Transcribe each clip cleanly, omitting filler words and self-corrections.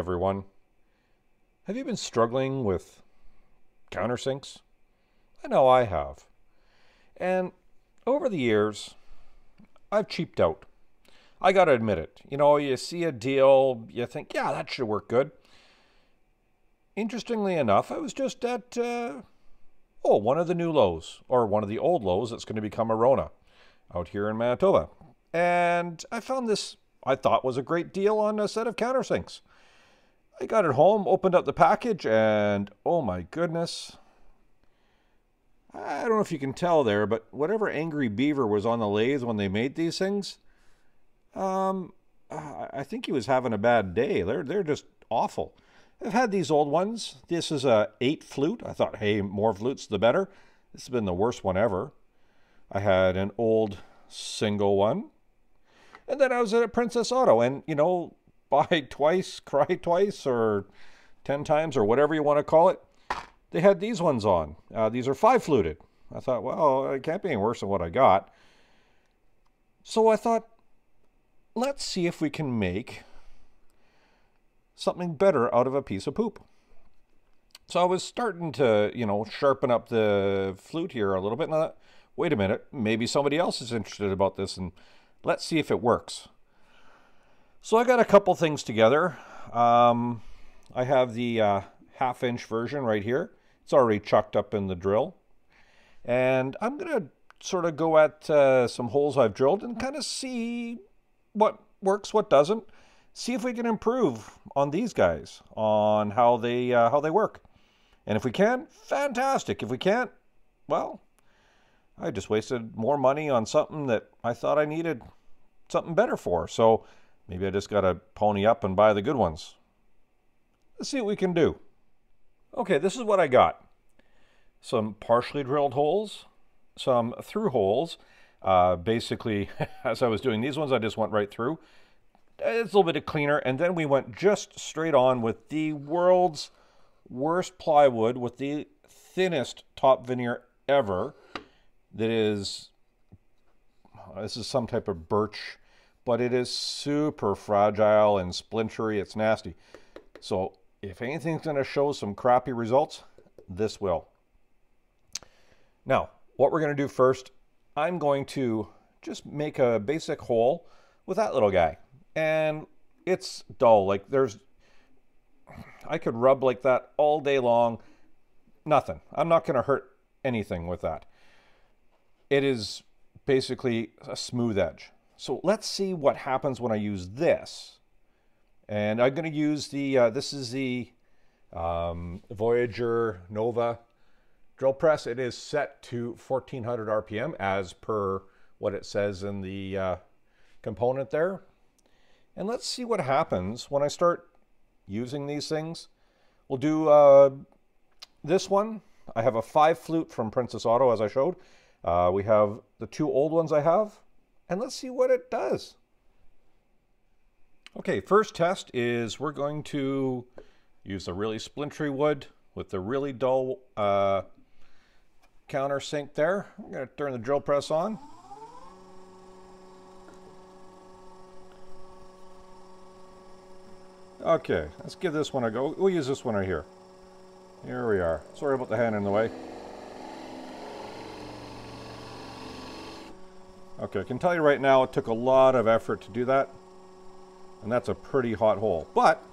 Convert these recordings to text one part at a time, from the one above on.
everyone. Have you been struggling with countersinks? I know I have. And over the years, I've cheaped out. I gotta admit it. You know, you see a deal, you think, yeah, that should work good. Interestingly enough, I was just at, one of the new Lowe's, or one of the old Lowe's that's going to become a Rona out here in Manitoba. And I found this, I thought was a great deal on a set of countersinks. I got it home, opened up the package, and oh my goodness. I don't know if you can tell there, but whatever angry beaver was on the lathe when they made these things, I think he was having a bad day. They're just awful. I've had these old ones. This is a 8 flute. I thought, hey, more flutes the better. This has been the worst one ever. I had an old single one. And then I was at a Princess Auto, and, you know, buy twice, cry twice, or 10 times, or whatever you want to call it. They had these ones on. These are 5 fluted. I thought, well, it can't be any worse than what I got. So I thought, let's see if we can make something better out of a piece of poop. So I was starting to, you know, sharpen up the flute here a little bit. And I thought, wait a minute, maybe somebody else is interested about this, and let's see if it works. So I got a couple things together. I have the half-inch version right here. It's already chucked up in the drill. And I'm going to sort of go at some holes I've drilled and kind of see what works, what doesn't. See if we can improve on these guys, on how they work. And if we can, fantastic. If we can't, well, I just wasted more money on something that I thought I needed something better for. So maybe I just got to pony up and buy the good ones. Let's see what we can do. Okay, this is what I got. Some partially drilled holes, some through holes. Basically, as I was doing these ones, I just went right through. It's a little bit cleaner, and then we went just straight on with the world's worst plywood with the thinnest top veneer ever. That is, this is some type of birch, but it is super fragile and splintery. It's nasty. So if anything's going to show some crappy results, this will. Now, what we're going to do first, I'm going to just make a basic hole with that little guy. And it's dull. Like I could rub like that all day long. Nothing. I'm not going to hurt anything with that. It is basically a smooth edge. So let's see what happens when I use this. And I'm going to use the, this is the Voyager Nova drill press. It is set to 1400 RPM as per what it says in the component there. And let's see what happens when I start using these things. We'll do this one. I have a 5 flute from Princess Auto, as I showed. We have the 2 old ones I have. And let's see what it does. Okay, first test is we're going to use the really splintery wood with the really dull countersink there. I'm going to turn the drill press on. Okay, let's give this one a go. We'll use this one right here. Here we are. Sorry about the hand in the way. Okay, I can tell you right now it took a lot of effort to do that. And that's a pretty hot hole. But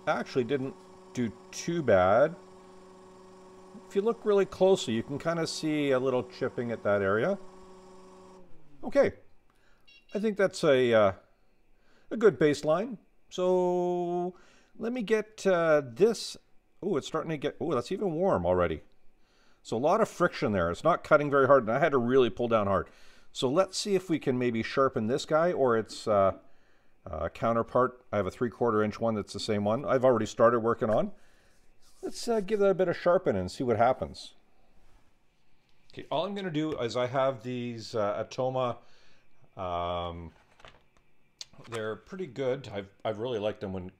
actually didn't do too bad. If you look really closely, you can kind of see a little chipping at that area. Okay, I think that's a good baseline. So let me get this. Oh, it's starting to get, oh, that's even warm already. So a lot of friction there. It's not cutting very hard, and I had to really pull down hard. So let's see if we can maybe sharpen this guy or its counterpart. I have a 3/4 inch one that's the same one I've already started working on. Let's give that a bit of sharpen and see what happens. Okay, all I'm going to do is I have these Atoma. They're pretty good. I've really liked them when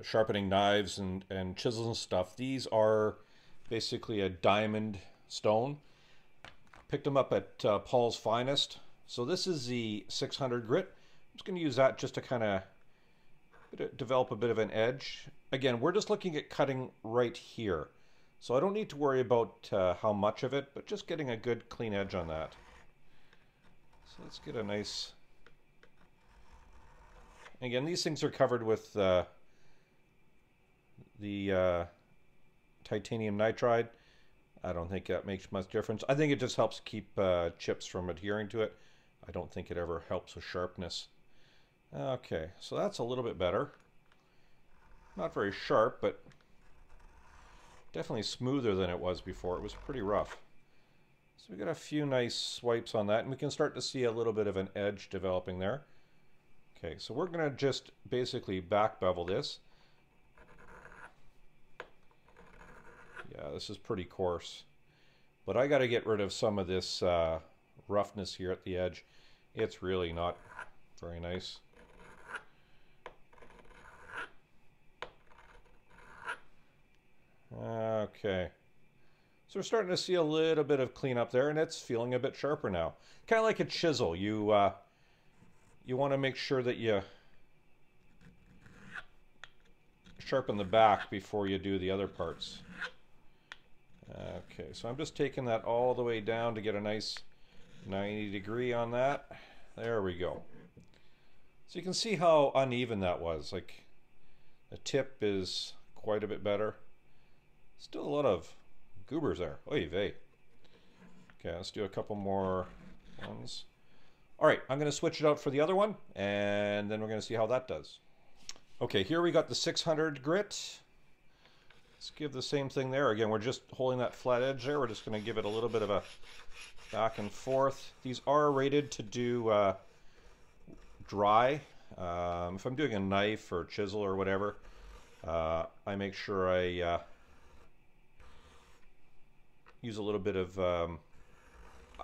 sharpening knives and chisels and stuff. These are basically a diamond stone. Picked them up at Paul's Finest. So this is the 600 grit. I'm just going to use that just to kind of develop a bit of an edge. Again, we're just looking at cutting right here. So I don't need to worry about how much of it, but just getting a good clean edge on that. So let's get a nice... Again, these things are covered with the titanium nitride. I don't think that makes much difference. I think it just helps keep chips from adhering to it. I don't think it ever helps with sharpness. Okay, so that's a little bit better. Not very sharp, but definitely smoother than it was before. It was pretty rough. So we got a few nice swipes on that, and we can start to see a little bit of an edge developing there. Okay, so we're going to just basically back bevel this. Yeah, this is pretty coarse. But I got to get rid of some of this roughness here at the edge. It's really not very nice. Okay. So we're starting to see a little bit of cleanup there, and it's feeling a bit sharper now. Kind of like a chisel. You want to make sure that you sharpen the back before you do the other parts. Okay, so I'm just taking that all the way down to get a nice 90 degree on that. There we go. So you can see how uneven that was. Like, the tip is quite a bit better. Still a lot of goobers there. Oy vey. Okay, let's do a couple more ones. All right, I'm going to switch it out for the other one, and then we're going to see how that does. Okay, here we got the 600 grit. Let's give the same thing there. Again, we're just holding that flat edge there. We're just going to give it a little bit of a back and forth. These are rated to do dry. If I'm doing a knife or chisel or whatever, I make sure I use a little bit of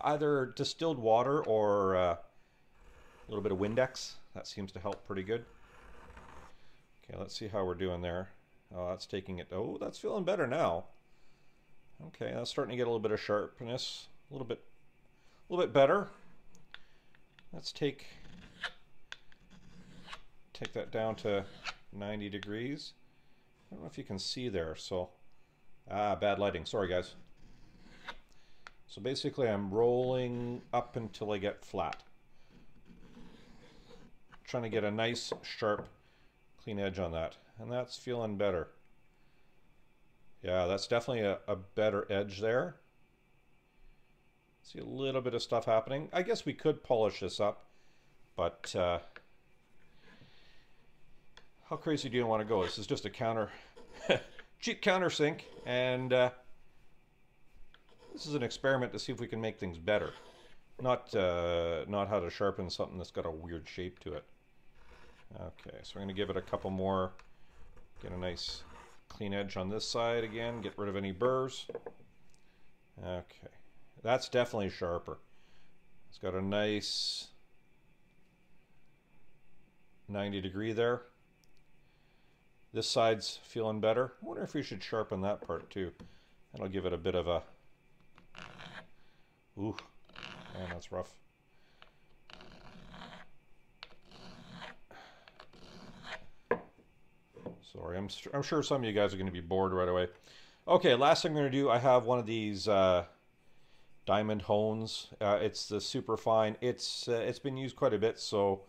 either distilled water or a little bit of Windex. That seems to help pretty good. Okay, let's see how we're doing there. Oh, that's taking it. Oh, that's feeling better now. Okay, that's starting to get a little bit of sharpness. A little bit better. Let's take that down to 90 degrees. I don't know if you can see there. So, bad lighting. Sorry, guys. So basically, I'm rolling up until I get flat. Trying to get a nice, sharp, clean edge on that. And that's feeling better. Yeah, that's definitely a better edge there. See a little bit of stuff happening. I guess we could polish this up, but how crazy do you want to go? This is just a cheap countersink, and this is an experiment to see if we can make things better. Not how to sharpen something that's got a weird shape to it. Okay, so we're going to give it a couple more. Get a nice clean edge on this side again. Get rid of any burrs. Okay, that's definitely sharper. It's got a nice 90 degree there. This side's feeling better. I wonder if we should sharpen that part too. That'll give it a bit of a... Ooh, man, that's rough. Sorry, I'm sure some of you guys are going to be bored right away. Okay, last thing I'm going to do, I have one of these diamond hones. It's the super fine. It's been used quite a bit, so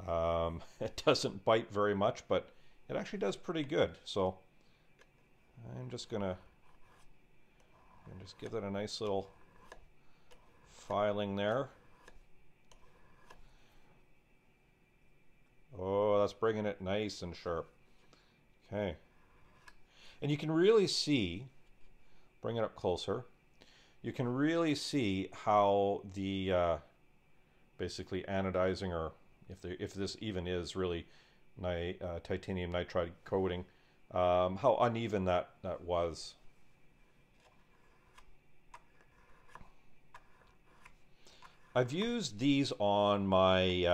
it doesn't bite very much, but it actually does pretty good. So I'm just gonna give that a nice little filing there. Oh, that's bringing it nice and sharp. Okay. And you can really see, bring it up closer, you can really see how the basically anodizing, or if this even is really titanium nitride coating, how uneven that was. I've used these on my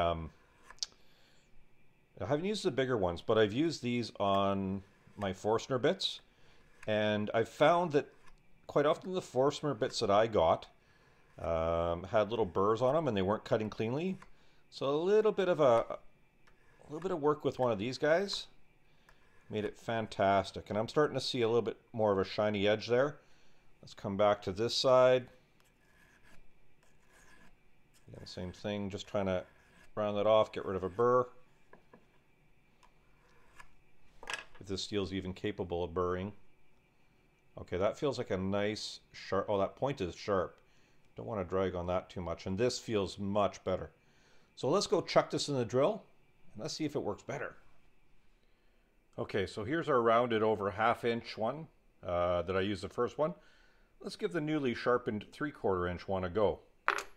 I haven't used the bigger ones, but I've used these on my Forstner bits, and I've found that quite often the Forstner bits that I got had little burrs on them and they weren't cutting cleanly. So a little bit of a A little bit of work with one of these guys made it fantastic. And I'm starting to see a little bit more of a shiny edge there. Let's come back to this side. Again, same thing, just trying to round that off, get rid of a burr. If this steel's even capable of burring. Okay, that feels like a nice sharp, oh, that point is sharp. Don't want to drag on that too much, and this feels much better. So let's go chuck this in the drill, and let's see if it works better. Okay, so here's our rounded over 1/2 inch one that I used the first one. Let's give the newly sharpened 3/4 inch one a go.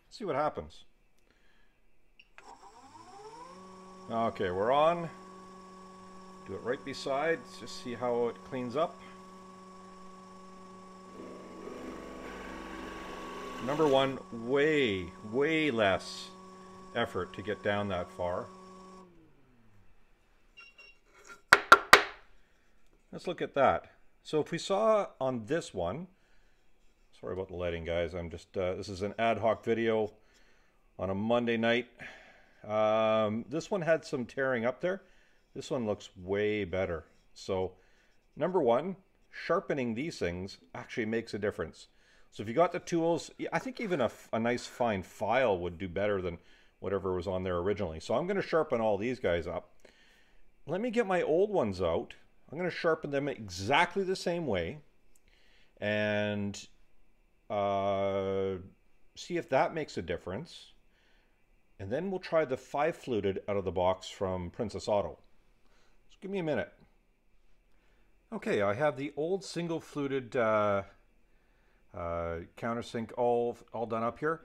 See what happens. Okay, we're on. Do it right beside. Let's just see how it cleans up. Number one, way less effort to get down that far. Let's look at that. So if we saw on this one, sorry about the lighting, guys. I'm just, this is an ad hoc video on a Monday night. This one had some tearing up there. This one looks way better. So, number one, sharpening these things actually makes a difference. So if you got the tools, I think even a nice fine file would do better than whatever was on there originally. So I'm going to sharpen all these guys up. Let me get my old ones out. I'm going to sharpen them exactly the same way. And see if that makes a difference. And then we'll try the 5-fluted out of the box from Princess Auto. Just give me a minute. Okay, I have the old single-fluted countersink all done up here.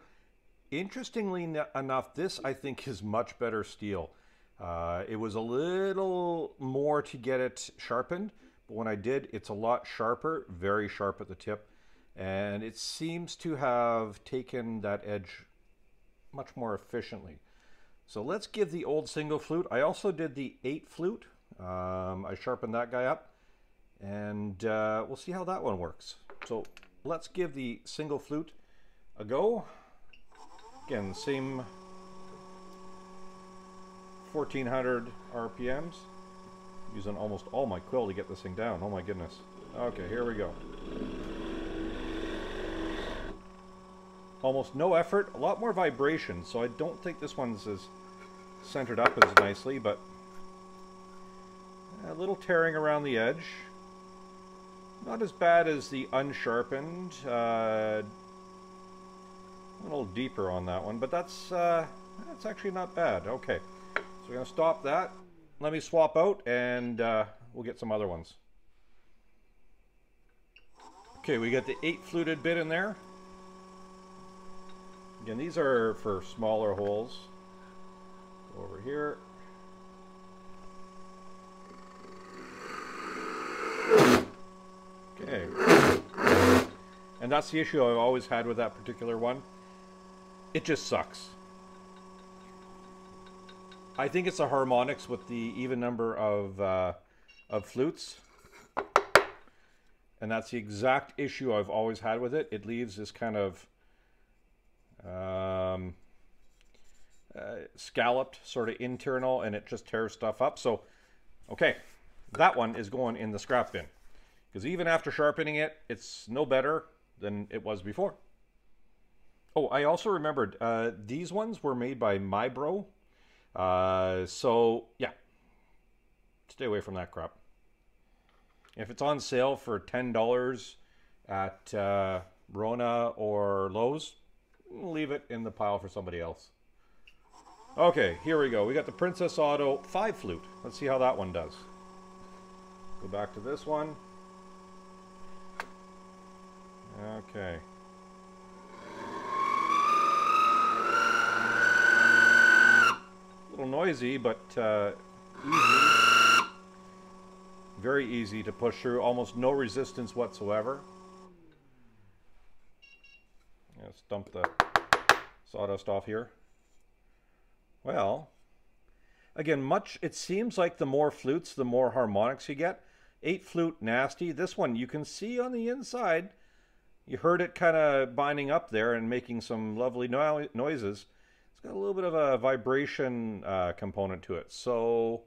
Interestingly enough, this I think is much better steel. It was a little more to get it sharpened, but when I did, it's a lot sharper, very sharp at the tip, and it seems to have taken that edge much more efficiently. So let's give the old single flute. I also did the 8 flute. I sharpened that guy up, and we'll see how that one works. So let's give the single flute a go. Again, same 1400 RPMs. Using almost all my quill to get this thing down. Oh my goodness. Okay, here we go. Almost no effort, a lot more vibration, so I don't think this one's as centered up as nicely, but a little tearing around the edge. Not as bad as the unsharpened. A little deeper on that one, but that's actually not bad. Okay, so we're going to stop that. Let me swap out, and we'll get some other ones. Okay, we got the 8 fluted bit in there. Again, these are for smaller holes. Go over here. Okay. And that's the issue I've always had with that particular one. It just sucks. I think it's the harmonics with the even number of flutes. And that's the exact issue I've always had with it. It leaves this kind of scalloped sort of internal, and it just tears stuff up. So, okay, that one is going in the scrap bin. Because even after sharpening it, it's no better than it was before. Oh, I also remembered, these ones were made by MyBro. So, yeah, stay away from that crap. If it's on sale for $10 at Rona or Lowe's, leave it in the pile for somebody else. Okay, here we go. We got the Princess Auto 5 flute. Let's see how that one does. Go back to this one. Okay. A little noisy, but easy. Very easy to push through. Almost no resistance whatsoever. Let's dump the sawdust off here. Well, again, it seems like the more flutes, the more harmonics you get. 8 flute, nasty. This one, you can see on the inside, you heard it kind of binding up there and making some lovely noises. It's got a little bit of a vibration component to it. So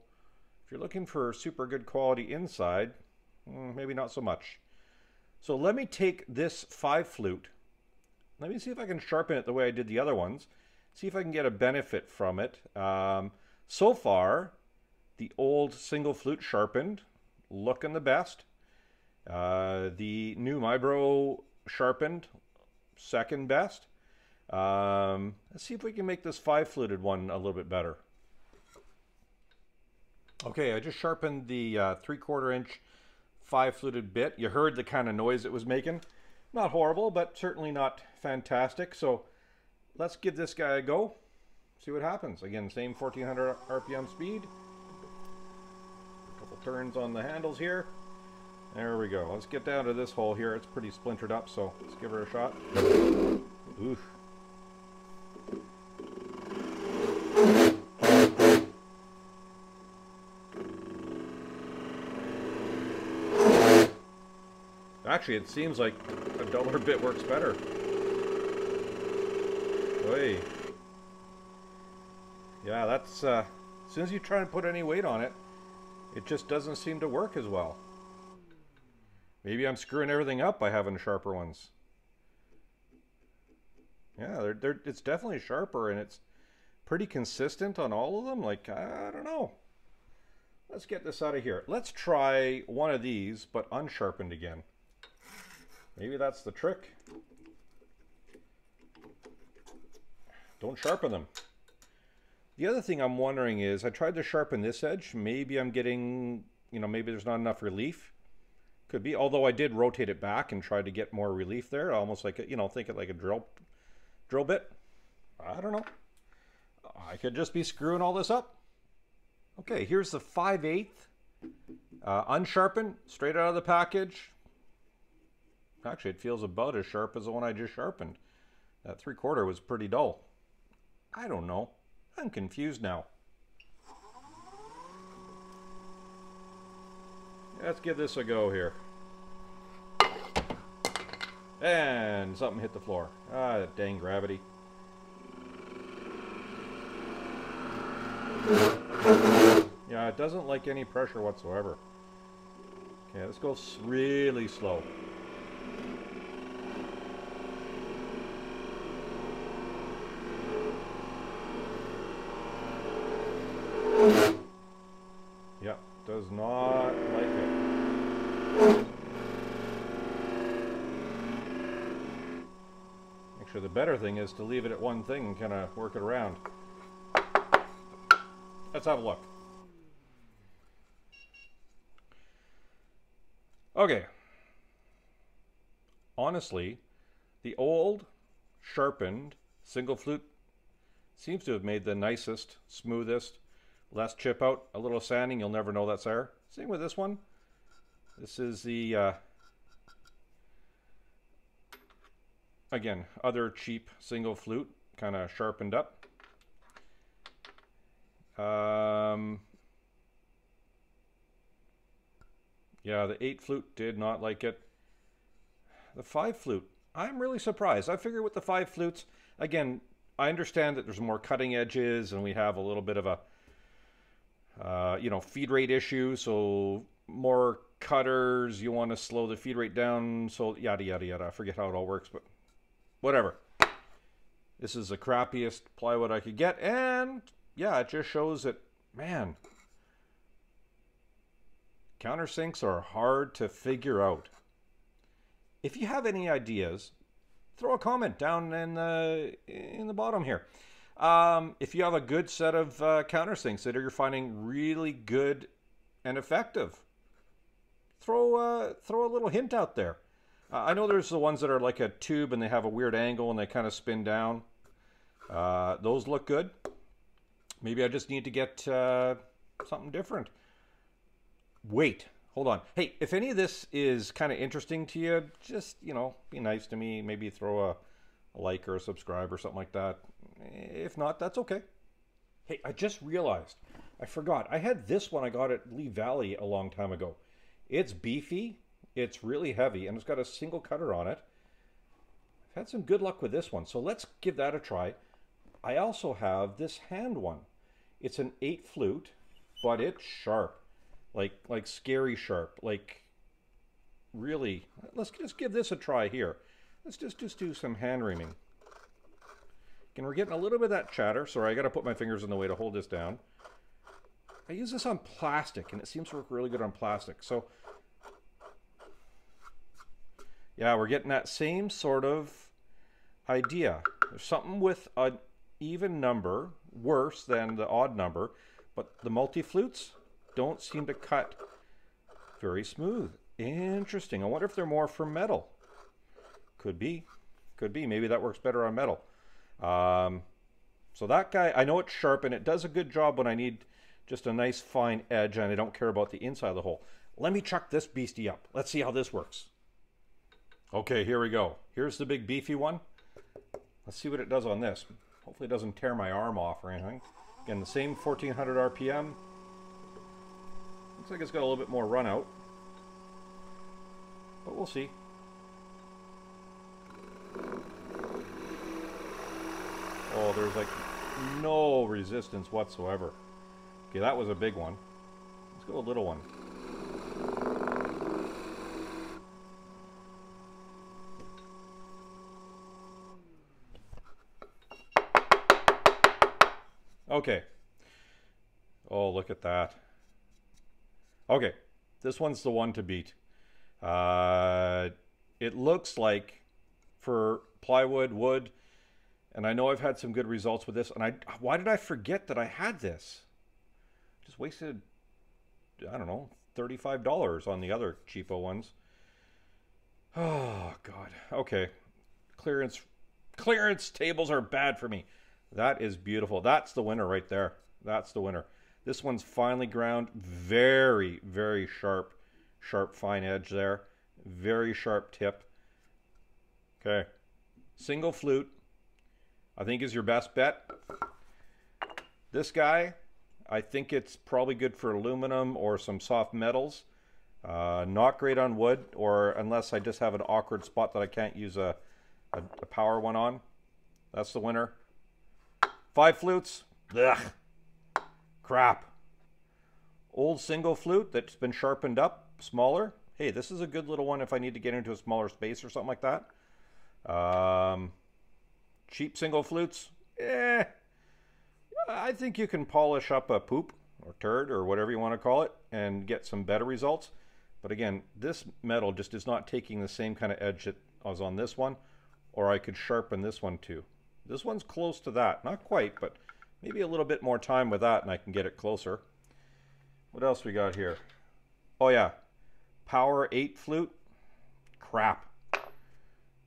if you're looking for super good quality inside, maybe not so much. So let me take this 5 flute. Let me see if I can sharpen it the way I did the other ones. See if I can get a benefit from it. So far, the old single flute sharpened, looking the best. The new Mibro sharpened, second best. Let's see if we can make this 5 fluted one a little bit better. Okay, I just sharpened the 3/4 inch 5 fluted bit. You heard the kind of noise it was making. Not horrible, but certainly not fantastic. So let's give this guy a go. See what happens. Again, same 1400 RPM speed. A couple turns on the handles here. There we go. Let's get down to this hole here. It's pretty splintered up, so let's give her a shot. Oof. Actually, it seems like a duller bit works better. Oy. Yeah, that's as soon as you try and put any weight on it, it just doesn't seem to work as well. Maybe I'm screwing everything up by having sharper ones. Yeah, it's definitely sharper, and it's pretty consistent on all of them. Like, I don't know. Let's get this out of here. Let's try one of these, but unsharpened again. Maybe that's the trick. Don't sharpen them. The other thing I'm wondering is, I tried to sharpen this edge. Maybe I'm getting, maybe there's not enough relief. Could be, although I did rotate it back and try to get more relief there. Almost like, think it like a drill bit. I don't know. I could just be screwing all this up. Okay, here's the 5/8 unsharpened, straight out of the package. Actually, it feels about as sharp as the one I just sharpened. That 3/4 was pretty dull. I don't know. I'm confused now. Let's give this a go here. And something hit the floor. Ah, that dang gravity. Yeah, it doesn't like any pressure whatsoever. Okay, let's go really slow. Yeah, does not like it. Actually, the better thing is to leave it at one thing and kind of work it around. Let's have a look. Okay. Honestly, the old sharpened single flute seems to have made the nicest, smoothest, less chip out. A little sanding, you'll never know that's there. Same with this one. This is the, again, other cheap single flute, kind of sharpened up. Yeah, the 8 flute did not like it. The 5 flute, I'm really surprised. I figure with the 5 flutes, again, I understand that there's more cutting edges and we have a little bit of a, feed rate issue. So more cutters, you want to slow the feed rate down. So yada, yada, yada. I forget how it all works, but whatever. This is the crappiest plywood I could get. And yeah, it just shows that, man, countersinks are hard to figure out. If you have any ideas, throw a comment down in the bottom here. If you have a good set of countersinks that you're finding really good and effective, throw a little hint out there. I know there's the ones that are like a tube and they have a weird angle and they kind of spin down. Those look good. Maybe I just need to get something different. Wait, hold on. Hey, if any of this is kind of interesting to you, just, be nice to me. Maybe throw a like or a subscribe or something like that. If not, that's okay. Hey, I just realized, I forgot. I had this one I got at Lee Valley a long time ago. It's beefy, it's really heavy, and it's got a single cutter on it. I've had some good luck with this one, so let's give that a try. I also have this hand one. It's an 8 flute, but it's sharp, like scary sharp, like really. Let's just give this a try here. Let's just do some hand reaming. And we're getting a little bit of that chatter. Sorry, I got to put my fingers in the way to hold this down. I use this on plastic, and it seems to work really good on plastic. So, yeah, we're getting that same sort of idea. There's something with an even number worse than the odd number, but the multi-flutes don't seem to cut very smooth. Interesting. I wonder if they're more for metal. Could be. Could be. Maybe that works better on metal. So that guy, I know it's sharp, and it does a good job when I need just a nice fine edge and I don't care about the inside of the hole. Let me chuck this beastie up. Let's see how this works. Okay, here we go. Here's the big beefy one. Let's see what it does on this. Hopefully it doesn't tear my arm off or anything. Again, the same 1400 RPM. Looks like it's got a little bit more run out, but we'll see. Oh, there's like no resistance whatsoever. Okay, that was a big one. Let's go a little one. Okay. Oh, look at that. Okay, this one's the one to beat. It looks like for plywood, wood, and I know I've had some good results with this. And why did I forget that I had this? Just wasted, I don't know, $35 on the other cheapo ones. Oh, God. Okay. Clearance tables are bad for me. That is beautiful. That's the winner right there. That's the winner. This one's finely ground. Very, very sharp, fine edge there. Very sharp tip. Okay. Single flute, I think, is your best bet. This guy, I think it's probably good for aluminum or some soft metals. Not great on wood, or unless I just have an awkward spot that I can't use a power one on. That's the winner. 5 flutes. Ugh. Crap. Old single flute that's been sharpened up, smaller. Hey, this is a good little one if I need to get into a smaller space or something like that. Cheap single flutes. I think you can polish up a poop or turd or whatever you want to call it and get some better results. But again, this metal just is not taking the same kind of edge that I was on this one, or I could sharpen this one too. This one's close to that. Not quite, but maybe a little bit more time with that and I can get it closer. What else we got here? Oh yeah, Power 8 flute. Crap.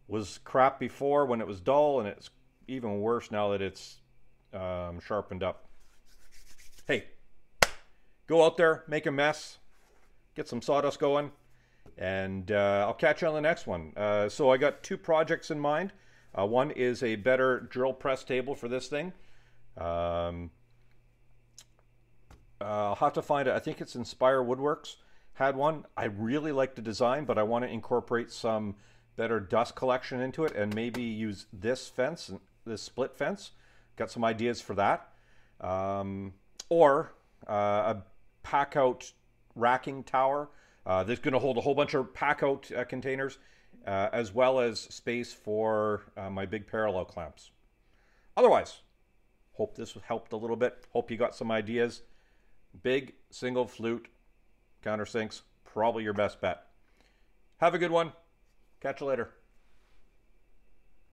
Was crap before when it was dull, and it's even worse now that it's sharpened up. Hey, go out there, make a mess, get some sawdust going, and I'll catch you on the next one. So I got 2 projects in mind. One is a better drill press table for this thing. I'll have to find it. I think it's Inspire Woodworks had one. I really like the design, but I want to incorporate some better dust collection into it and maybe use this fence, this split fence. Got some ideas for that. Or a pack out racking tower that's going to hold a whole bunch of pack out containers, as well as space for my big parallel clamps. Otherwise, hope this helped a little bit. Hope you got some ideas. Big single flute countersinks, probably your best bet. Have a good one. Catch you later.